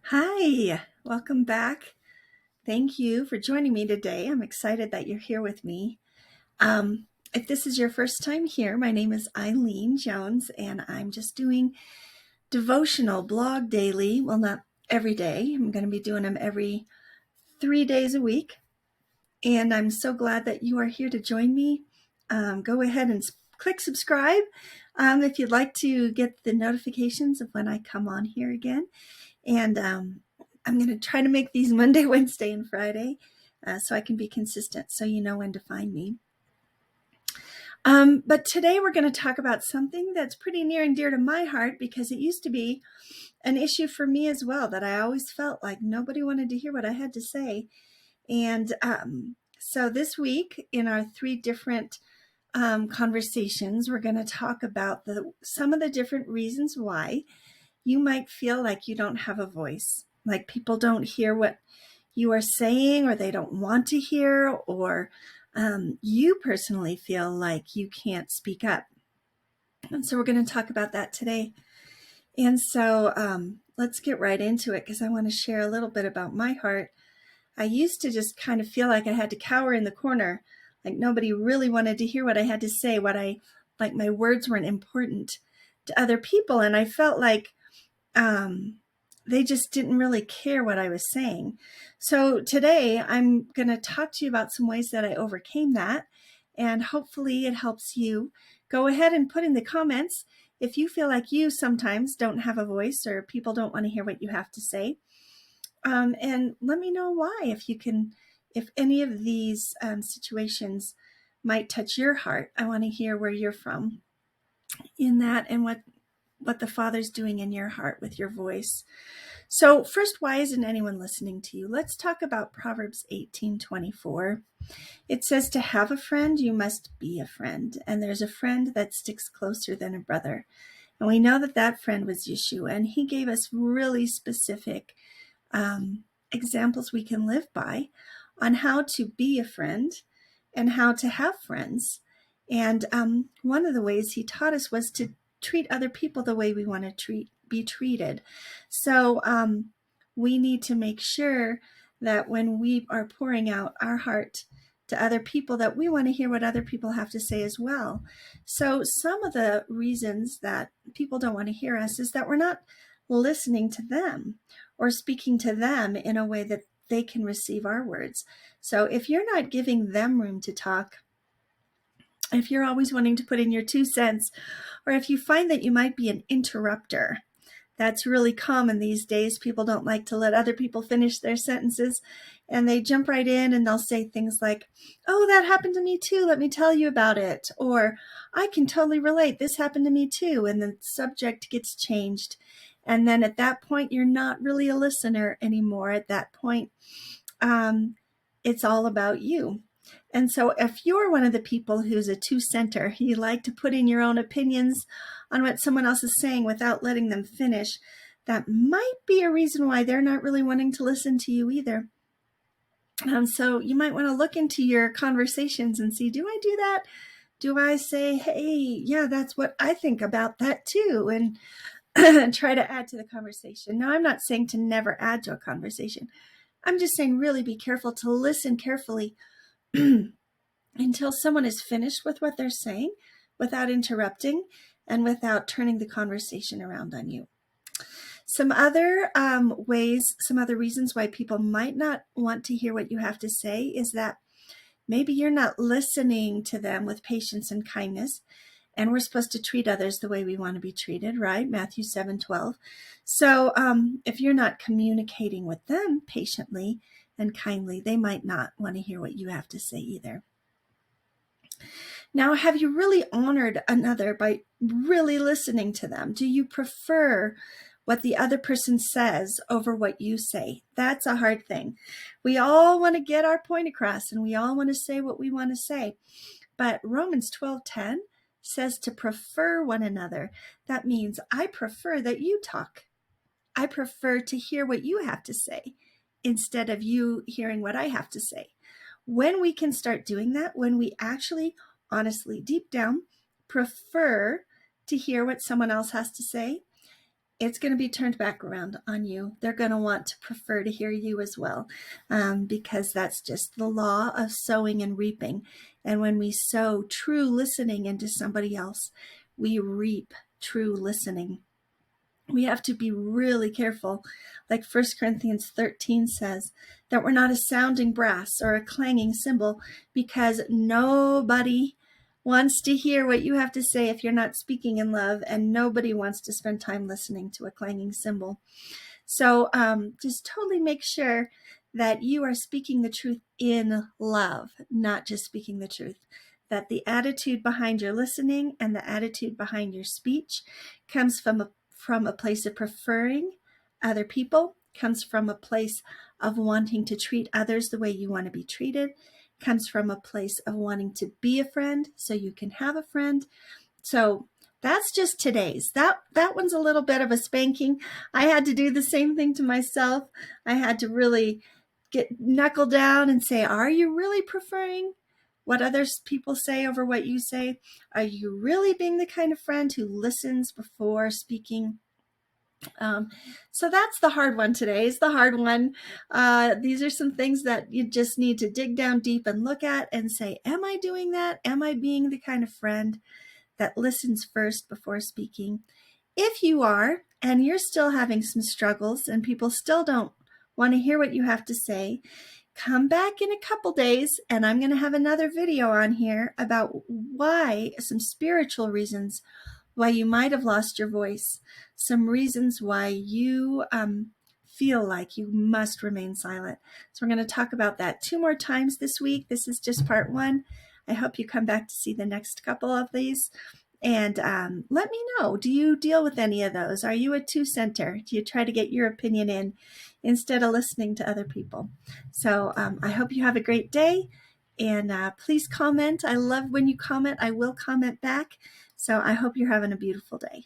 Hi, welcome back. Thank you for joining me today. I'm excited that you're here with me. If this is your first time here, my name is Eileen Jones, and I'm just doing devotional blog daily. Well, not every day. I'm going to be doing them every 3 days a week. And I'm so glad that you are here to join me. Go ahead and click subscribe if you'd like to get the notifications of when I come on here again. And I'm going to try to make these Monday, Wednesday, and Friday so I can be consistent so you know when to find me. But today we're going to talk about something that's pretty near and dear to my heart because it used to be an issue for me as well, that I always felt like nobody wanted to hear what I had to say. And so this week in our 3 different conversations, we're going to talk about some of the different reasons why you might feel like you don't have a voice, like people don't hear what you are saying, or they don't want to hear, or you personally feel like you can't speak up. And so we're going to talk about that today. And so let's get right into it, because I want to share a little bit about my heart. I used to just kind of feel like I had to cower in the corner, like nobody really wanted to hear what I had to say, like my words weren't important to other people. And I felt like they just didn't really care what I was saying. So today I'm going to talk to you about some ways that I overcame that, and hopefully it helps you. Go ahead and put in the comments if you feel like you sometimes don't have a voice or people don't want to hear what you have to say. And let me know why, if any of these situations might touch your heart. I want to hear where you're from in that, and what the Father's doing in your heart with your voice. So first, why isn't anyone listening to you? Let's talk about Proverbs 18:24. It says, to have a friend, you must be a friend. And there's a friend that sticks closer than a brother. And we know that friend was Yeshua. And he gave us really specific examples we can live by on how to be a friend and how to have friends. And one of the ways he taught us was to treat other people the way we want to be treated. So we need to make sure that when we are pouring out our heart to other people, that we want to hear what other people have to say as well. So some of the reasons that people don't want to hear us is that we're not listening to them or speaking to them in a way that they can receive our words. So if you're not giving them room to talk, if you're always wanting to put in your 2 cents, or if you find that you might be an interrupter, that's really common these days. People don't like to let other people finish their sentences, and they jump right in and they'll say things like, oh, that happened to me too, let me tell you about it. Or, I can totally relate, this happened to me too. And the subject gets changed. And then at that point, you're not really a listener anymore. At that point, it's all about you. And so if you're one of the people who's a 2-center, you like to put in your own opinions on what someone else is saying without letting them finish, that might be a reason why they're not really wanting to listen to you either. So you might want to look into your conversations and see, do I do that? Do I say, hey, yeah, that's what I think about that too, and try to add to the conversation? Now, I'm not saying to never add to a conversation. I'm just saying really be careful to listen carefully until someone is finished with what they're saying, without interrupting and without turning the conversation around on you. Some other reasons why people might not want to hear what you have to say is that maybe you're not listening to them with patience and kindness. And we're supposed to treat others the way we want to be treated, right? Matthew 7:12. So if you're not communicating with them patiently and kindly, they might not want to hear what you have to say either. Now, have you really honored another by really listening to them? Do you prefer what the other person says over what you say? That's a hard thing. We all want to get our point across, and we all want to say what we want to say. But Romans 12:10 says to prefer one another. That means I prefer that you talk. I prefer to hear what you have to say instead of you hearing what I have to say. When we can start doing that, when we actually, honestly, deep down, prefer to hear what someone else has to say, it's going to be turned back around on you. They're going to want to prefer to hear you as well, because that's just the law of sowing and reaping. And when we sow true listening into somebody else, we reap true listening. We have to be really careful, like 1 Corinthians 13 says, that we're not a sounding brass or a clanging cymbal, because nobody wants to hear what you have to say if you're not speaking in love, and nobody wants to spend time listening to a clanging cymbal. So just totally make sure that you are speaking the truth in love, not just speaking the truth. That the attitude behind your listening and the attitude behind your speech comes from a place of preferring other people, comes from a place of wanting to treat others the way you want to be treated, comes from a place of wanting to be a friend so you can have a friend. So that's just today's. That one's a little bit of a spanking. I had to do the same thing to myself. I had to really knuckle down and say, are you really preferring what other people say over what you say? Are you really being the kind of friend who listens before speaking? So that's the hard one today. Is the hard one. These are some things that you just need to dig down deep and look at and say, am I doing that? Am I being the kind of friend that listens first before speaking? If you are, and you're still having some struggles and people still don't want to hear what you have to say, come back in a couple days and I'm going to have another video on here about why, some spiritual reasons why you might have lost your voice, some reasons why you feel like you must remain silent. So we're going to talk about that 2 more times this week. This is just part 1. I hope you come back to see the next couple of these. And let me know, do you deal with any of those? Are you a two-center? Do you try to get your opinion in instead of listening to other people? So I hope you have a great day. And please comment. I love when you comment. I will comment back. So I hope you're having a beautiful day.